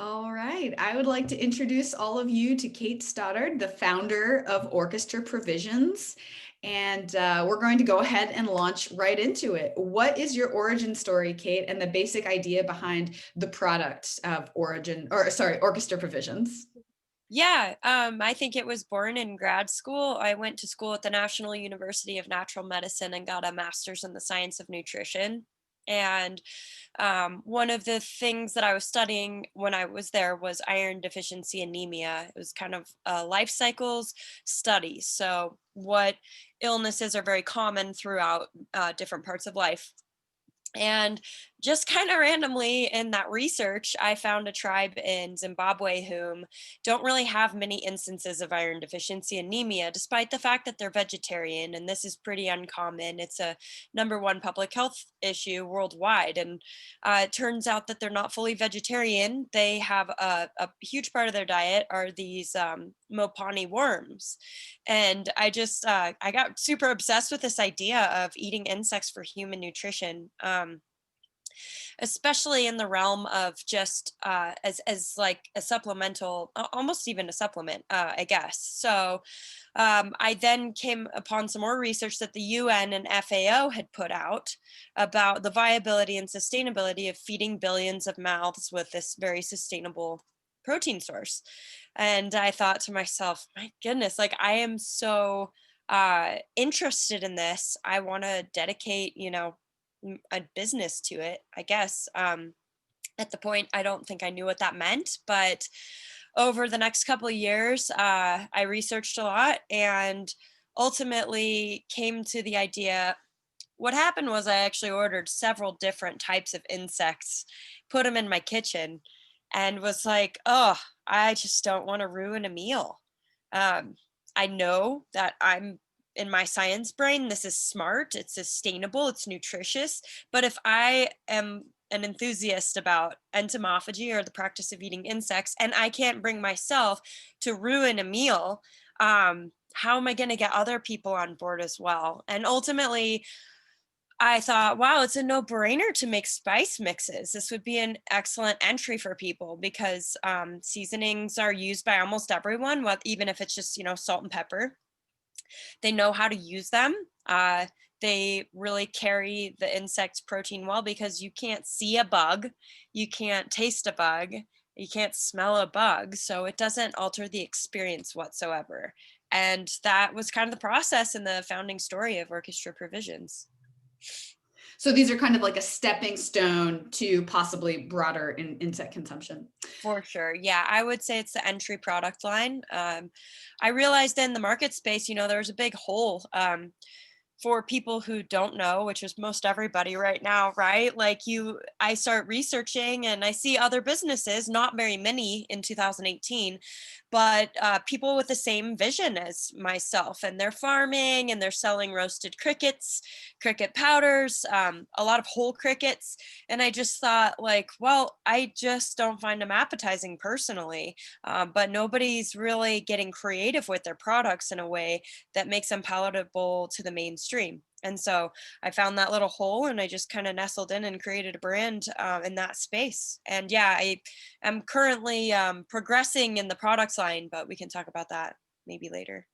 All right. I would like to introduce all of you to Kate Stoddard, the founder of Orchestra Provisions. And we're going to go ahead and launch right into it. What is your origin story, Kate, and the basic idea behind the product of Orchestra Provisions? Yeah, I think it was born in grad school. I went to school at the National University of Natural Medicine and got a master's in the science of nutrition. And one of the things that I was studying when I was there was iron deficiency anemia. It was kind of a life cycles study. So, what illnesses are very common throughout different parts of life. And just kind of randomly in that research, I found a tribe in Zimbabwe whom don't really have many instances of iron deficiency anemia, despite the fact that they're vegetarian. And this is pretty uncommon. It's a number one public health issue worldwide. And it turns out that they're not fully vegetarian. They have a huge part of their diet are these Mopani worms. And I got super obsessed with this idea of eating insects for human nutrition. Especially in the realm of just as like a supplemental, almost even a supplement, I guess. So I then came upon some more research that the UN and FAO had put out about the viability and sustainability of feeding billions of mouths with this very sustainable protein source. And I thought to myself, my goodness, like I am so interested in this. I want to dedicate, a business to it, I guess. At the point, I don't think I knew what that meant, but over the next couple of years, I researched a lot and ultimately came to the idea. What happened was I actually ordered several different types of insects, put them in my kitchen, and was like, oh, I just don't want to ruin a meal. Um, I know that I'm in my science brain, this is smart, it's sustainable, it's nutritious. But if I am an enthusiast about entomophagy or the practice of eating insects, and I can't bring myself to ruin a meal, how am I going to get other people on board as well? And ultimately, I thought, wow, it's a no-brainer to make spice mixes. This would be an excellent entry for people because seasonings are used by almost everyone, even if it's just, salt and pepper. They know how to use them. They really carry the insect's protein well because you can't see a bug, you can't taste a bug, you can't smell a bug. So it doesn't alter the experience whatsoever. And that was kind of the process and the founding story of Orchestra Provisions. So these are kind of like a stepping stone to possibly broader insect consumption. For sure. Yeah, I would say it's the entry product line. I realized in the market space, there's a big hole. For people who don't know, which is most everybody right now, right? I start researching and I see other businesses, not very many in 2018, but people with the same vision as myself. And they're farming and they're selling roasted crickets, cricket powders, a lot of whole crickets. And I just thought, like, well, I just don't find them appetizing personally. But nobody's really getting creative with their products in a way that makes them palatable to the mainstream. And so I found that little hole and I just kind of nestled in and created a brand in that space. And yeah, I am currently progressing in the products line, but we can talk about that maybe later.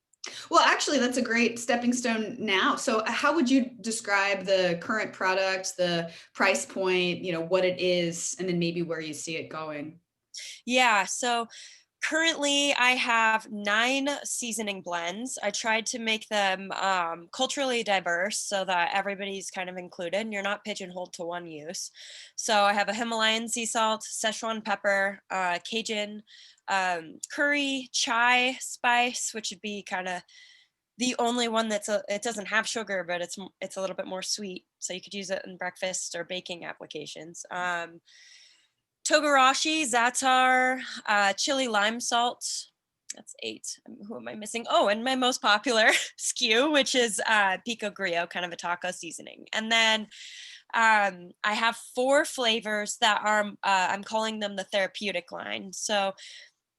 Well, actually, that's a great stepping stone now. So, how would you describe the current product, the price point, what it is, and then maybe where you see it going? Yeah, so currently I have 9 seasoning blends. I tried to make them culturally diverse so that everybody's kind of included and you're not pigeonholed to one use. So I have a Himalayan sea salt, Szechuan pepper, Cajun, curry, chai spice, which would be kind of the only one it doesn't have sugar, but it's a little bit more sweet. So you could use it in breakfast or baking applications. Togarashi, za'atar, chili lime salt. That's 8. Who am I missing? Oh, and my most popular SKU, which is pico grillo, kind of a taco seasoning. And then I have 4 flavors that are, I'm calling them the therapeutic line. So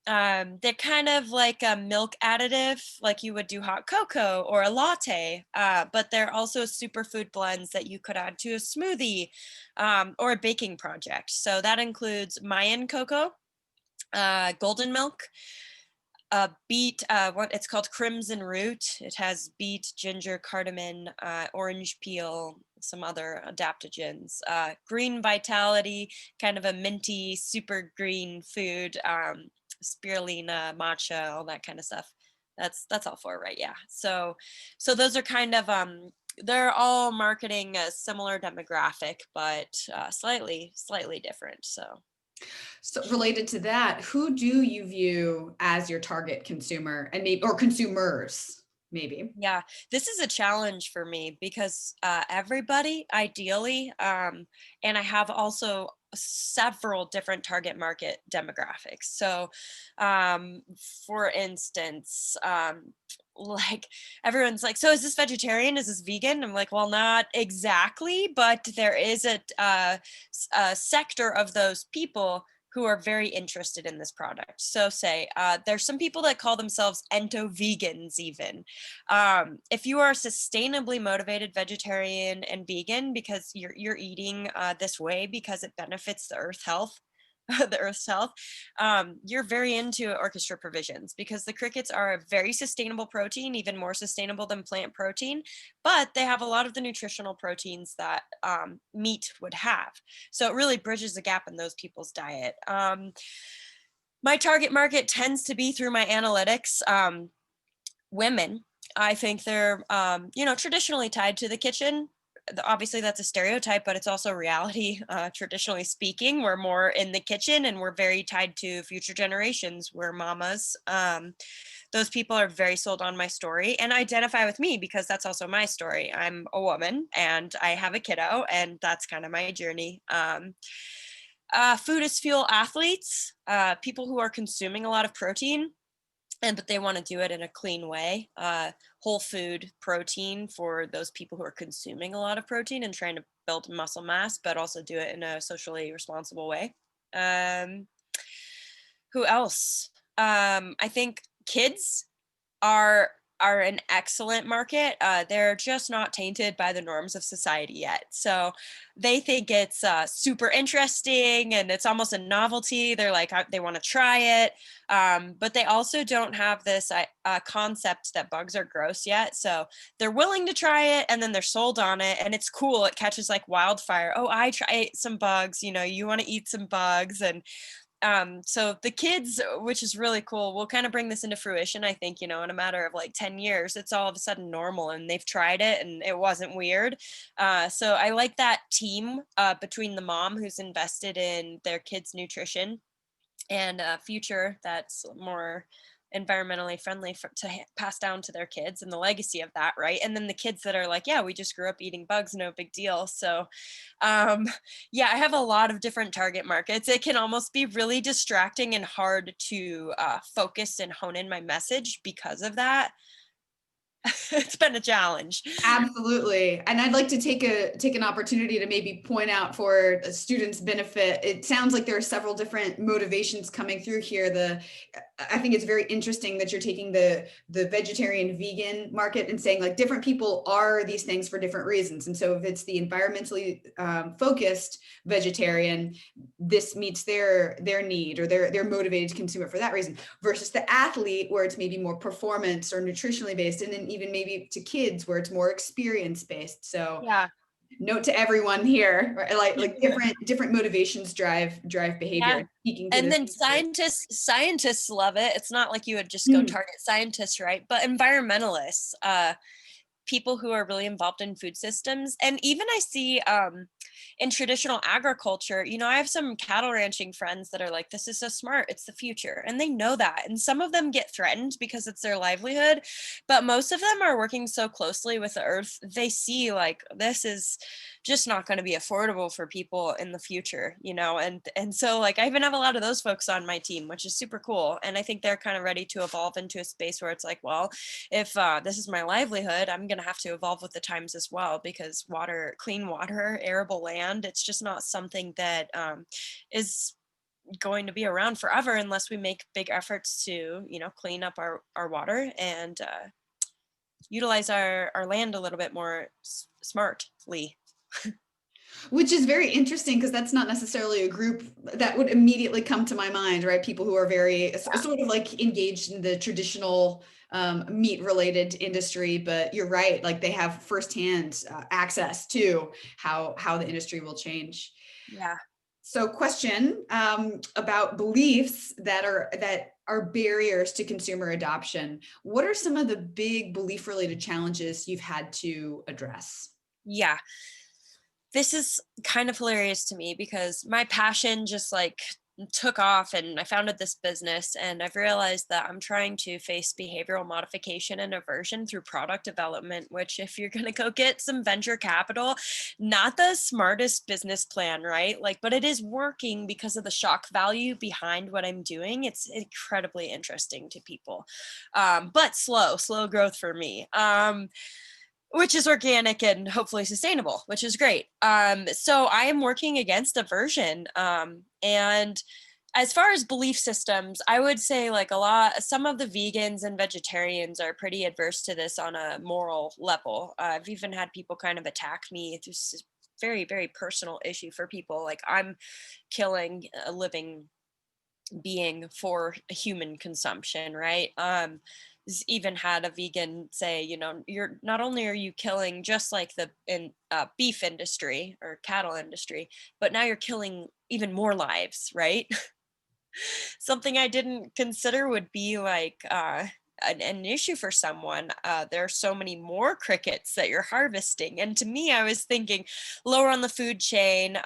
they're kind of like a milk additive, like you would do hot cocoa or a latte, but they're also superfood blends that you could add to a smoothie or a baking project. So that includes Mayan cocoa, golden milk, beet, what it's called crimson root. It has beet, ginger, cardamom, orange peel, some other adaptogens. Green vitality, kind of a minty, super green food. Spirulina, matcha, all that kind of stuff. That's all for it, right? Yeah. So those are kind of they're all marketing a similar demographic, but slightly different. So related to that, who do you view as your target consumer and maybe or consumers maybe? Yeah, this is a challenge for me because everybody, ideally, and I have also several different target market demographics. So, for instance, like everyone's like, so is this vegetarian? Is this vegan? I'm like, well, not exactly, but there is a sector of those people who are very interested in this product. So say there's some people that call themselves ento vegans even. If you are sustainably motivated vegetarian and vegan because you're eating this way because it benefits the earth health, the earth's health, you're very into orchestra provisions because the crickets are a very sustainable protein, even more sustainable than plant protein, but they have a lot of the nutritional proteins that meat would have. So it really bridges the gap in those people's diet. My target market tends to be through my analytics. Women. I think they're, traditionally tied to the kitchen. Obviously, that's a stereotype, but it's also reality. Traditionally speaking, we're more in the kitchen and we're very tied to future generations. We're mamas. Those people are very sold on my story and identify with me because that's also my story. I'm a woman and I have a kiddo, and that's kind of my journey. Food is fuel athletes, people who are consuming a lot of protein but they want to do it in a clean way. Whole food protein for those people who are consuming a lot of protein and trying to build muscle mass, but also do it in a socially responsible way. Um, who else? I think kids are are an excellent market. They're just not tainted by the norms of society yet. So they think it's super interesting and it's almost a novelty. They're like, they want to try it. But they also don't have this concept that bugs are gross yet. So they're willing to try it and then they're sold on it. And it's cool. It catches like wildfire. Oh, I tried some bugs. You want to eat some bugs. And so the kids, which is really cool, will kind of bring this into fruition. I think, in a matter of like 10 years, it's all of a sudden normal and they've tried it and it wasn't weird. So I like that team between the mom who's invested in their kids' nutrition and a future that's more environmentally friendly to pass down to their kids, and the legacy of that, right? And then the kids that are like, yeah, we just grew up eating bugs, no big deal. So um yeah, I have a lot of different target markets. It can almost be really distracting and hard to focus and hone in my message because of that. It's been a challenge. Absolutely. And I'd like to take an opportunity to maybe point out for a student's benefit. It sounds like there are several different motivations coming through here. I think it's very interesting that you're taking the vegetarian vegan market and saying like different people are these things for different reasons. And so if it's the environmentally focused vegetarian, this meets their need, or they're motivated to consume it for that reason, versus the athlete where it's maybe more performance or nutritionally based, and then even maybe to kids where it's more experience based. So Yeah. note to everyone here, right? Like different motivations drive behavior, Yeah. and speaking to And this. then scientists love it. It's not like you would just go target scientists, right? But environmentalists, people who are really involved in food systems. And even I see in traditional agriculture, I have some cattle ranching friends that are like, this is so smart, it's the future. And they know that. And some of them get threatened because it's their livelihood. But most of them are working so closely with the earth. They see like, this is just not going to be affordable for people in the future, and so like I even have a lot of those folks on my team, which is super cool. And I think they're kind of ready to evolve into a space where it's like, well, if this is my livelihood, I'm going to have to evolve with the times as well, because clean water, arable land, it's just not something that is going to be around forever unless we make big efforts to, clean up our water and utilize our land a little bit more smartly. Which is very interesting because that's not necessarily a group that would immediately come to my mind, right? People who are very sort of like engaged in the traditional meat related industry, but you're right, like they have firsthand access to how the industry will change. Yeah. So, question about beliefs that are barriers to consumer adoption. What are some of the big belief related challenges you've had to address? Yeah. This is kind of hilarious to me because my passion just like took off and I founded this business, and I've realized that I'm trying to face behavioral modification and aversion through product development, which if you're going to go get some venture capital, not the smartest business plan, right? Like, but it is working because of the shock value behind what I'm doing. It's incredibly interesting to people. But slow growth for me. Which is organic and hopefully sustainable, which is great. So I am working against aversion. And as far as belief systems, I would say like some of the vegans and vegetarians are pretty adverse to this on a moral level. I've even had people kind of attack me. This is very, very personal issue for people. Like, I'm killing a living being for human consumption, right? Even had a vegan say, you're not only are you killing just like the beef industry or cattle industry, but now you're killing even more lives, right? Something I didn't consider would be like an issue for someone. There are so many more crickets that you're harvesting. And to me, I was thinking lower on the food chain,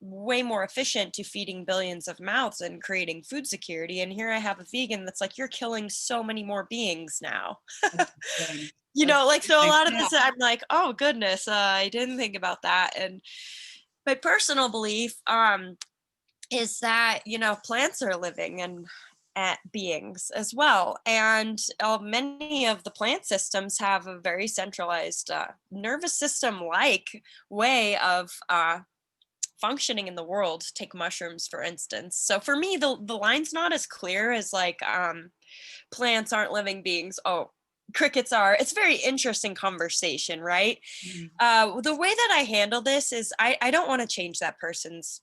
way more efficient to feeding billions of mouths and creating food security. And here I have a vegan that's like, you're killing so many more beings now. Interesting. That's Like, so a interesting. lot of Yeah. this, I'm like, oh goodness, I didn't think about that. And my personal belief, is that plants are living and at beings as well, and many of the plant systems have a very centralized nervous system like way of functioning in the world. Take mushrooms for instance. So for me, the line's not as clear as like plants aren't living beings, oh crickets are. It's a very interesting conversation, right? Mhm. The way that I handle this is I don't want to change that person's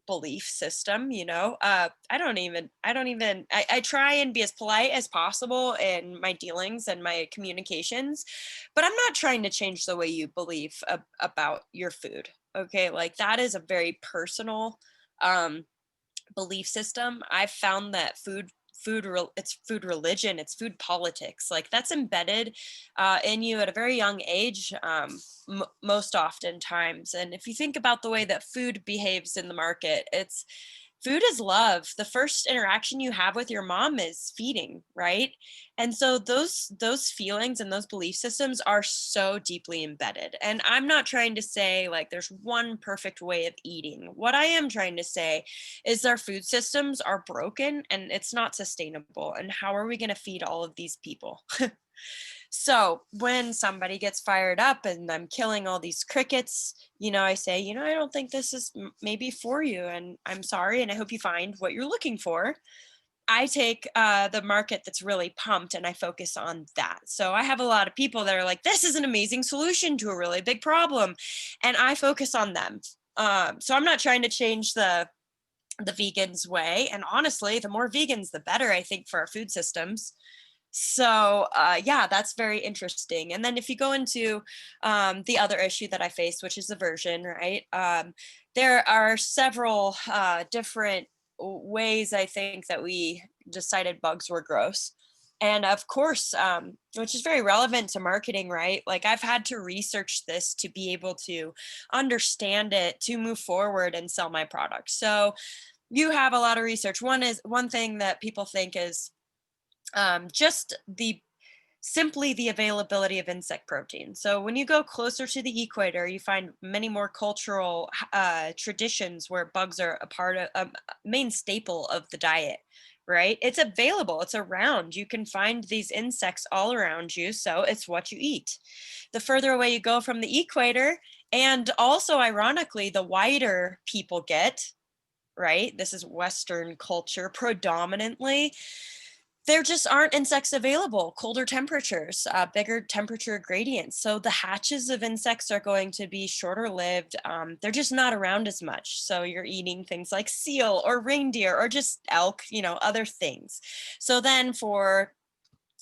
belief system. I try and be as polite as possible in my dealings and my communications, but I'm not trying to change the way you believe about your food. Okay, like that is a very personal um belief system. I've found that it's food religion, it's food politics. Like that's embedded in you at a very young age, most oftentimes. And if you think about the way that food behaves in the market, it's food is love. The first interaction you have with your mom is feeding, right? And so those feelings and those belief systems are so deeply embedded. And I'm not trying to say like there's one perfect way of eating. What I am trying to say is our food systems are broken and it's not sustainable. And how are we going to feed all of these people? So when somebody gets fired up and I'm killing all these crickets, I say, I don't think this is maybe for you. And I'm sorry. And I hope you find what you're looking for. I take the market that's really pumped and I focus on that. So I have a lot of people that are like, this is an amazing solution to a really big problem. And I focus on them. So I'm not trying to change the vegans way. And honestly, the more vegans, the better, I think, for our food systems. So yeah, that's very interesting. And then if you go into the other issue that I face, which is aversion, right? There are several different ways I think that we decided bugs were gross. And of course, which is very relevant to marketing, right? Like I've had to research this to be able to understand it, to move forward and sell my product. So you have a lot of research. One thing that people think is just simply the availability of insect protein. So when you go closer to the equator, you find many more cultural traditions where bugs are a part of a main staple of the diet. Right? It's available, it's around. You can find these insects all around you, so it's what you eat. The further away you go from the equator, and also ironically, the whiter people get, right? This is Western culture predominantly, there just aren't insects available, colder temperatures, bigger temperature gradients. So the hatches of insects are going to be shorter lived. They're just not around as much. So you're eating things like seal or reindeer or just elk, other things. So then for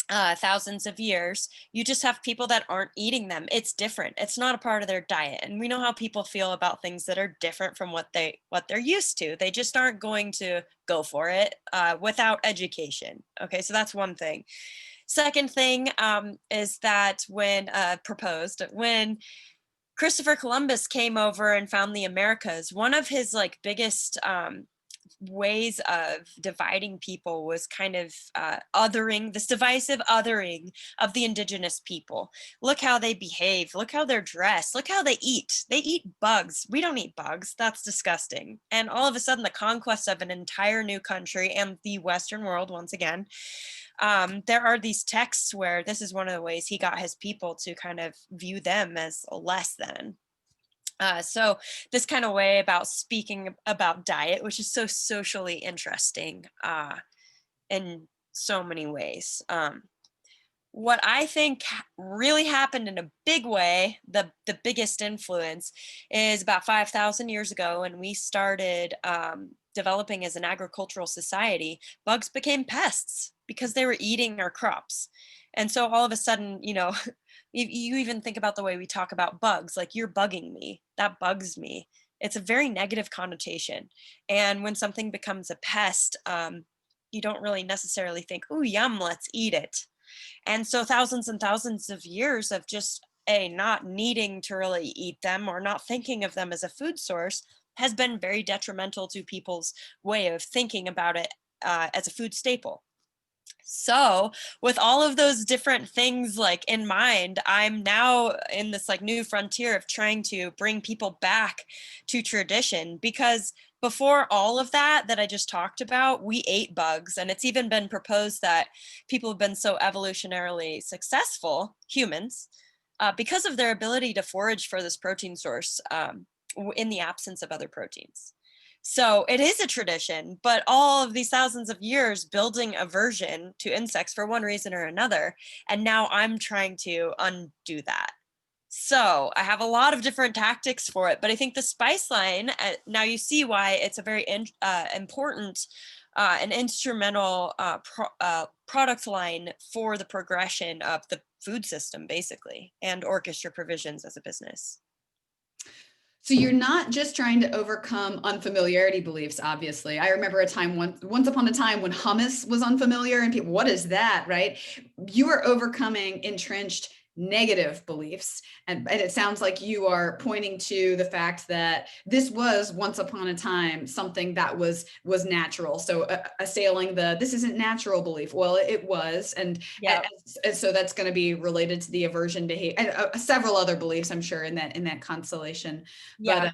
thousands of years, you just have people that aren't eating them. It's different. It's not a part of their diet, and we know how people feel about things that are different from what they're used to. They just aren't going to go for it without education. Okay, so that's one thing. Second thing is that when Christopher Columbus came over and found the Americas, one of his like biggest ways of dividing people was kind of this divisive othering of the indigenous people. Look how they behave, look how they're dressed, look how they eat bugs. We don't eat bugs, that's disgusting. And all of a sudden the conquest of an entire new country and the Western world once again, there are these texts where this is one of the ways he got his people to kind of view them as less than. So this kind of way about speaking about diet, which is so socially interesting in so many ways. What I think really happened in a big way, the biggest influence, is about 5,000 years ago when we started developing as an agricultural society. Bugs became pests because they were eating our crops. And so all of a sudden, you even think about the way we talk about bugs, like you're bugging me, that bugs me. It's a very negative connotation. And when something becomes a pest, you don't really necessarily think, oh, yum, let's eat it. And so thousands and thousands of years of just not needing to really eat them or not thinking of them as a food source has been very detrimental to people's way of thinking about it as a food staple. So with all of those different things like in mind, I'm now in this like new frontier of trying to bring people back to tradition, because before all of that I just talked about, we ate bugs. And it's even been proposed that people have been so evolutionarily successful, humans, because of their ability to forage for this protein source in the absence of other proteins. So it is a tradition, but all of these thousands of years building aversion to insects for one reason or another. And now I'm trying to undo that. So I have a lot of different tactics for it, but I think the spice line, now you see why it's a very important and instrumental product line for the progression of the food system, basically, and orchestra provisions as a business. So you're not just trying to overcome unfamiliarity beliefs, obviously. I remember a time once upon a time when hummus was unfamiliar and people, what is that, right? You are overcoming entrenched negative beliefs. And it sounds like you are pointing to the fact that this was once upon a time something that was natural. So assailing this isn't natural belief. Well, it was. And so that's going to be related to the aversion behavior and several other beliefs, I'm sure, in that constellation. Yeah.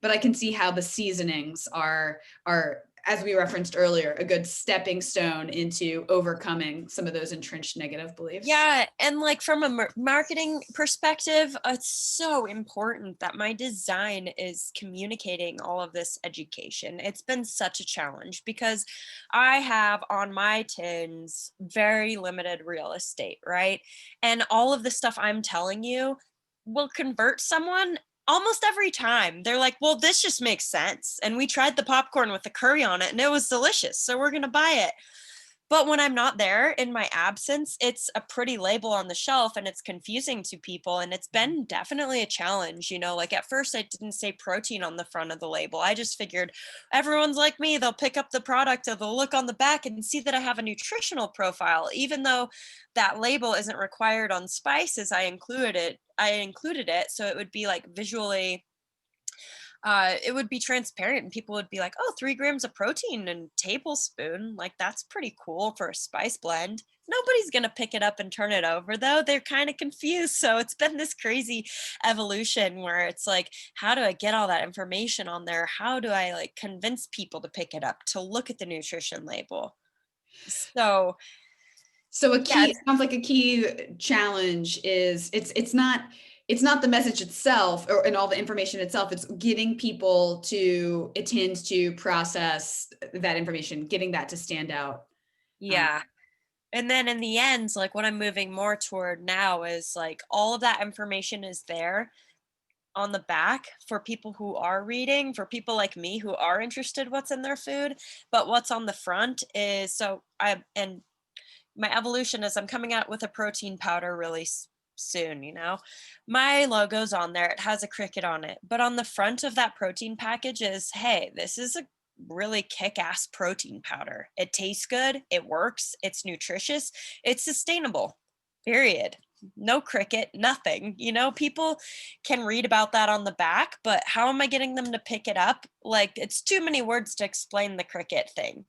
But I can see how the seasonings are, as we referenced earlier, a good stepping stone into overcoming some of those entrenched negative beliefs. Yeah, and like from a marketing perspective, it's so important that my design is communicating all of this education. It's been such a challenge because I have on my tins very limited real estate, right? And all of the stuff I'm telling you will convert someone almost every time. They're like, well, this just makes sense. And we tried the popcorn with the curry on it and it was delicious. So we're going to buy it. But when I'm not there in my absence, it's a pretty label on the shelf and it's confusing to people. And it's been definitely a challenge. Like at first I didn't say protein on the front of the label. I just figured everyone's like me. They'll pick up the product or they'll look on the back and see that I have a nutritional profile, even though that label isn't required on spices. I included it. So it would be like visually, it would be transparent and people would be like, oh, 3 grams of protein and tablespoon. Like, that's pretty cool for a spice blend. Nobody's going to pick it up and turn it over, though. They're kind of confused. So it's been this crazy evolution where it's like, how do I get all that information on there? How do I like convince people to pick it up, to look at the nutrition label? So it sounds like a key challenge is it's not the message itself and all the information itself. It's getting people to attend to process that information, getting that to stand out. yeah. And then in the end, like what I'm moving more toward now is like all of that information is there on the back for people who are reading, for people like me who are interested what's in their food. But what's on the front is so I and my evolution is I'm coming out with a protein powder really soon, you know. My logo's on there. It has a cricket on it. But on the front of that protein package is, hey, this is a really kick-ass protein powder. It tastes good, it works, it's nutritious, it's sustainable. Period. No cricket, nothing. You know, people can read about that on the back, but how am I getting them to pick it up? Like it's too many words to explain the cricket thing.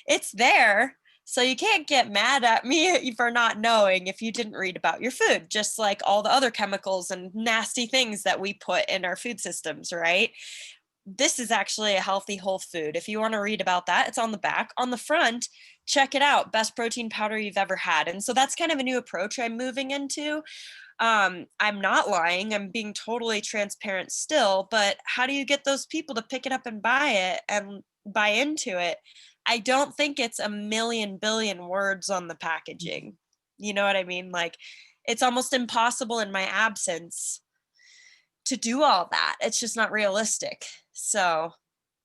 It's there, so you can't get mad at me for not knowing if you didn't read about your food, just like all the other chemicals and nasty things that we put in our food systems, right? This is actually a healthy whole food. If you want to read about that, it's on the back. On the front, check it out. Best protein powder you've ever had. And so that's kind of a new approach I'm moving into. I'm not lying. I'm being totally transparent still, but how do you get those people to pick it up and buy it and buy into it? I don't think it's a million billion words on the packaging. You know what I mean? Like it's almost impossible in my absence to do all that. It's just not realistic. So,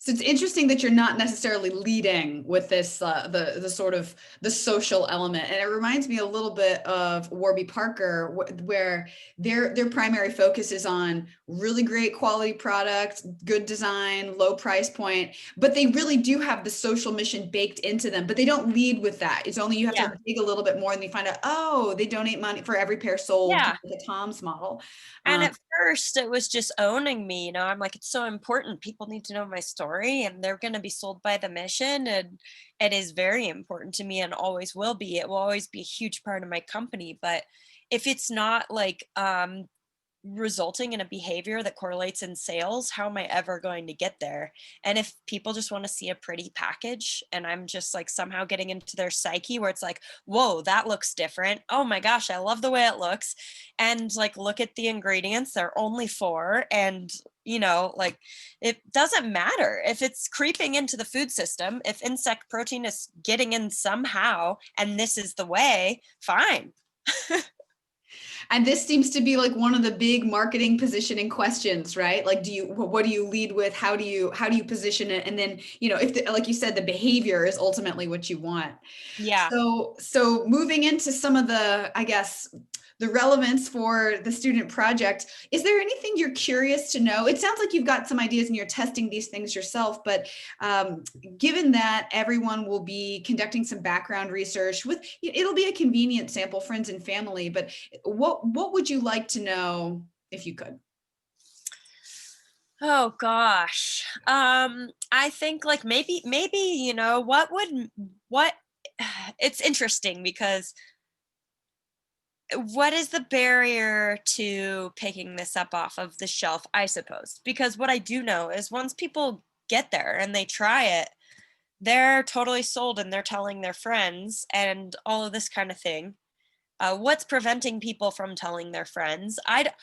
So it's interesting that you're not necessarily leading with this the sort of the social element, and it reminds me a little bit of Warby Parker, where their primary focus is on really great quality product, good design, low price point, but they really do have the social mission baked into them. But they don't lead with that. It's only you have yeah. to dig a little bit more, and you find out, oh, they donate money for every pair sold, kind Yeah. of like the Tom's model. And Um, at first, it was just owning me. You know, I'm like, it's so important. People need to know my story, and they're going to be sold by the mission. And it is very important to me and always will be. It will always be a huge part of my company. But if it's not like resulting in a behavior that correlates in sales, how am I ever going to get there? And if people just want to see a pretty package and I'm just like somehow getting into their psyche where it's like, whoa, that looks different. Oh my gosh, I love the way it looks. And like, look at the ingredients, they're only four. And, you know, like it doesn't matter if it's creeping into the food system, if insect protein is getting in somehow, and this is the way, fine. And this seems to be like one of the big marketing positioning questions, right? Like, what do you lead with? How do you position it? And then, if like you said, the behavior is ultimately what you want. Yeah. So moving into some of the, I guess, the relevance for the student project, is there anything you're curious to know? It sounds like you've got some ideas and you're testing these things yourself, but given that everyone will be conducting some background research it'll be a convenient sample, friends and family, but what would you like to know if you could? Oh gosh. I think like maybe, you know, what it's interesting because what is the barrier to picking this up off of the shelf, I suppose? Because what I do know is once people get there and they try it, they're totally sold and they're telling their friends and all of this kind of thing. What's preventing people from telling their friends? I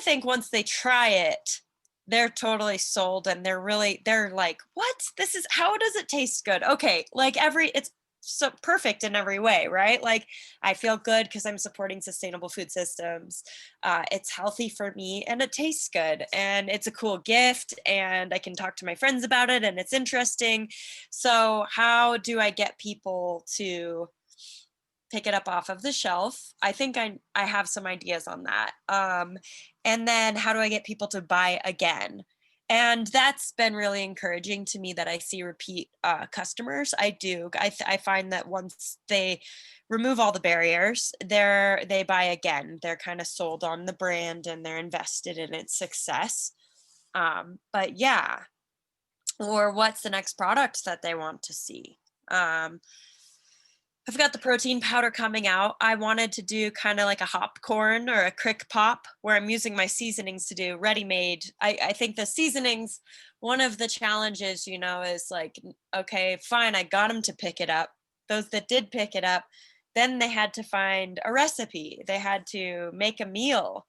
think once they try it, they're totally sold and they're like, what? This is how does it taste good? Okay, like it's so perfect in every way, right? Like I feel good because I'm supporting sustainable food systems. It's healthy for me and it tastes good and it's a cool gift and I can talk to my friends about it and it's interesting. So how do I get people to pick it up off of the shelf? I think I have some ideas on that. And then how do I get people to buy again? And that's been really encouraging to me that I see repeat customers. I do. I find that once they remove all the barriers, they buy again. They're kind of sold on the brand and they're invested in its success. But yeah, or what's the next product that they want to see? I've got the protein powder coming out. I wanted to do kind of like a hop corn or a crick pop where I'm using my seasonings to do ready made. I think the seasonings, one of the challenges, you know, is like, okay, fine, I got them to pick it up. Those that did pick it up, then they had to find a recipe. They had to make a meal.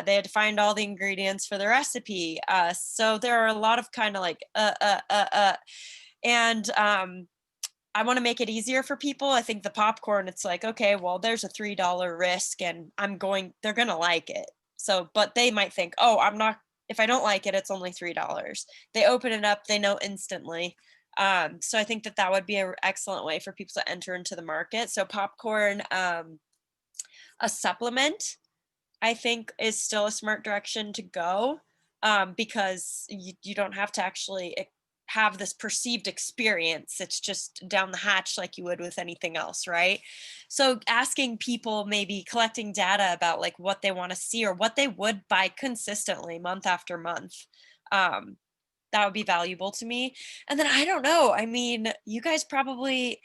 They had to find all the ingredients for the recipe. So there are a lot of kind of like, and I want to make it easier for people. I think the popcorn, it's like, okay, well, there's a $3 risk and they're going to like it. So, but they might think, oh, I'm not, if I don't like it, it's only $3. They open it up, they know instantly. So I think that that would be an excellent way for people to enter into the market. So popcorn, a supplement, I think is still a smart direction to go, because you don't have to actually have this perceived experience. It's just down the hatch like you would with anything else, right? So asking people, maybe collecting data about like what they want to see or what they would buy consistently month after month. Um, that would be valuable to me. And then I don't know. I mean, you guys probably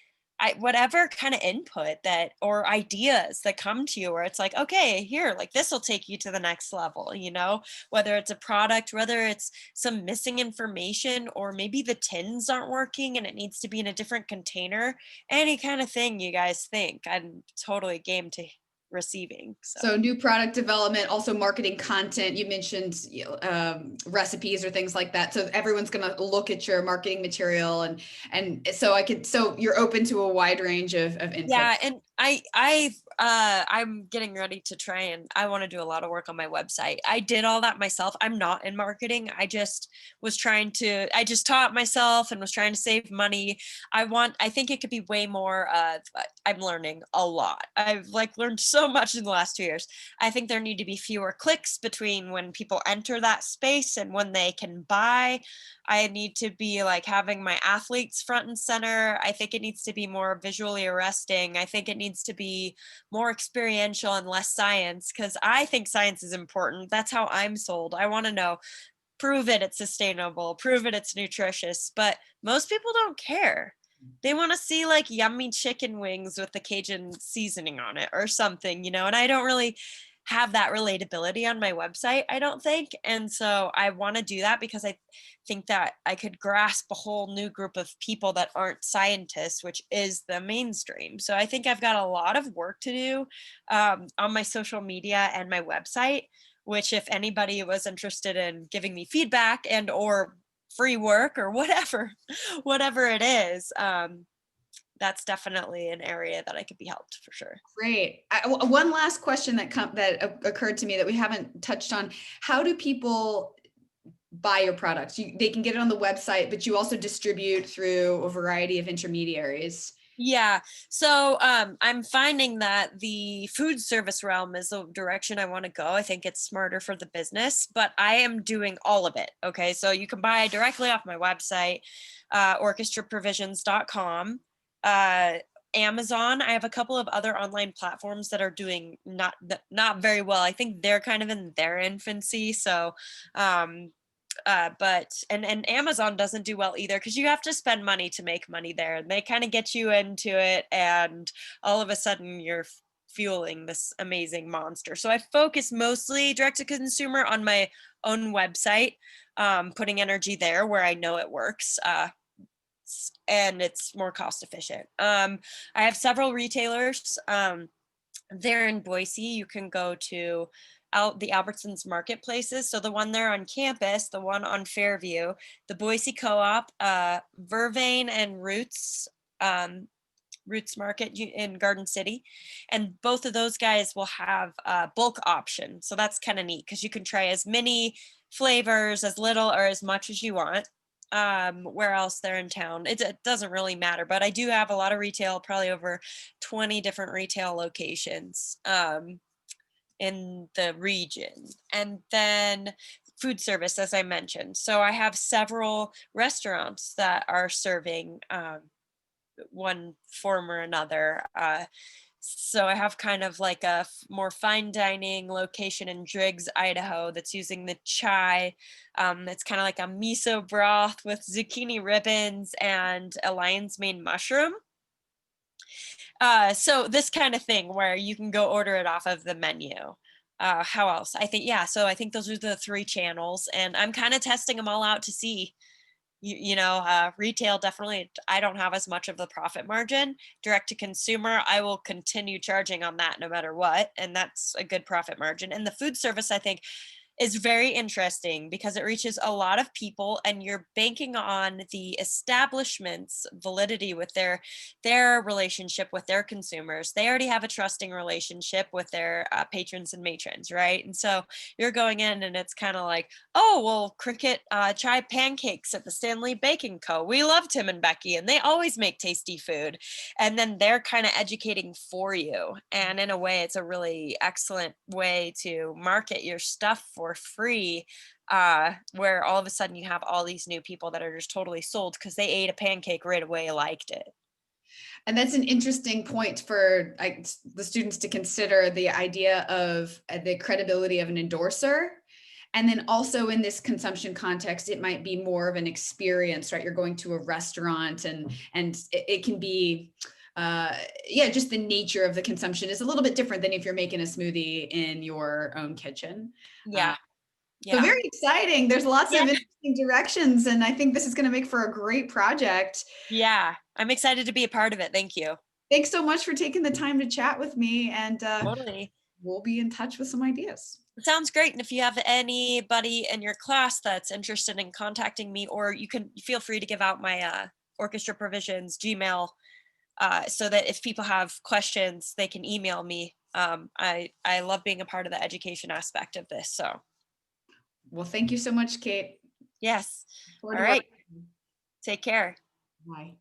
whatever kind of input that or ideas that come to you where it's like, okay, here, like this will take you to the next level, whether it's a product, whether it's some missing information, or maybe the tins aren't working and it needs to be in a different container. Any kind of thing you guys think, I'm totally game to receiving. So So new product development, also marketing content. You mentioned recipes or things like that. So everyone's going to look at your marketing material, and so you're open to a wide range of input. yeah, and I'm getting ready to try, and I want to do a lot of work on my website. I did all that myself. I'm not in marketing. I just taught myself and was trying to save money. I think it could be way more of, I'm learning a lot. I've like learned so much in the last 2 years. I think there need to be fewer clicks between when people enter that space and when they can buy. I need to be like having my athletes front and center. I think it needs to be more visually arresting. I think it needs to be more experiential and less science, because I think science is important. That's how I'm sold. I want to know, prove it, it's sustainable, prove it, it's nutritious. But most people don't care. They want to see like yummy chicken wings with the Cajun seasoning on it or something, and I don't really have that relatability on my website, I don't think. And so I want to do that because I think that I could grasp a whole new group of people that aren't scientists, which is the mainstream. So I think I've got a lot of work to do, on my social media and my website, which if anybody was interested in giving me feedback and or free work or whatever, whatever it is, that's definitely an area that I could be helped for sure. Great. One last question that occurred to me that we haven't touched on. How do people buy your products? They can get it on the website, but you also distribute through a variety of intermediaries. Yeah. So I'm finding that the food service realm is the direction I want to go. I think it's smarter for the business, but I am doing all of it. Okay. So you can buy directly off my website, orchestraprovisions.com. Amazon. I have a couple of other online platforms that are doing not very well. I think they're kind of in their infancy. So but and Amazon doesn't do well either, because you have to spend money to make money there, and they kind of get you into it, and all of a sudden you're fueling this amazing monster. So I focus mostly direct to consumer on my own website, putting energy there where I know it works, and it's more cost efficient. I have several retailers. There in Boise, you can go to out the Albertsons marketplaces. So the one there on campus, the one on Fairview, the Boise Co-op, Vervain and Roots Market in Garden City. And both of those guys will have a bulk option. So that's kind of neat because you can try as many flavors, as little or as much as you want. Where else they're in town, it doesn't really matter, but I do have a lot of retail, probably over 20 different retail locations in the region. And then food service, as I mentioned. So I have several restaurants that are serving one form or another. So I have kind of like a more fine dining location in Driggs, Idaho, that's using the chai. It's kind of like a miso broth with zucchini ribbons and a lion's mane mushroom. So this kind of thing where you can go order it off of the menu. How else? I think, yeah, so I think those are the three channels, and I'm kind of testing them all out to see. Retail, definitely, I don't have as much of the profit margin. Direct to consumer, I will continue charging on that no matter what, and that's a good profit margin. And the food service, I think, is very interesting because it reaches a lot of people, and you're banking on the establishment's validity with their relationship with their consumers. They already have a trusting relationship with their patrons and matrons, right? And so you're going in and it's kind of like, oh well, Cricket tried pancakes at the Stanley Baking Co. We love Tim and Becky and they always make tasty food. And then they're kind of educating for you, and in a way it's a really excellent way to market your stuff for free, where all of a sudden you have all these new people that are just totally sold because they ate a pancake right away, liked it. And that's an interesting point for the students to consider, the idea of the credibility of an endorser. And then also in this consumption context, it might be more of an experience, right? You're going to a restaurant and it can be, yeah, just the nature of the consumption is a little bit different than if you're making a smoothie in your own kitchen. Uh, Yeah, so yeah, very exciting. There's lots of yeah, interesting directions, and I think this is going to make for a great project. yeah, I'm excited to be a part of it. Thank you. Thanks so much for taking the time to chat with me, and Totally. we'll be in touch with some ideas. Sounds great. And if you have anybody in your class that's interested in contacting me, or you can feel free to give out my orchestra provisions Gmail, so that if people have questions, they can email me. I love being a part of the education aspect of this. So Well, thank you so much, Kate. yes. Look forward All to working right. with you. Take care. Bye.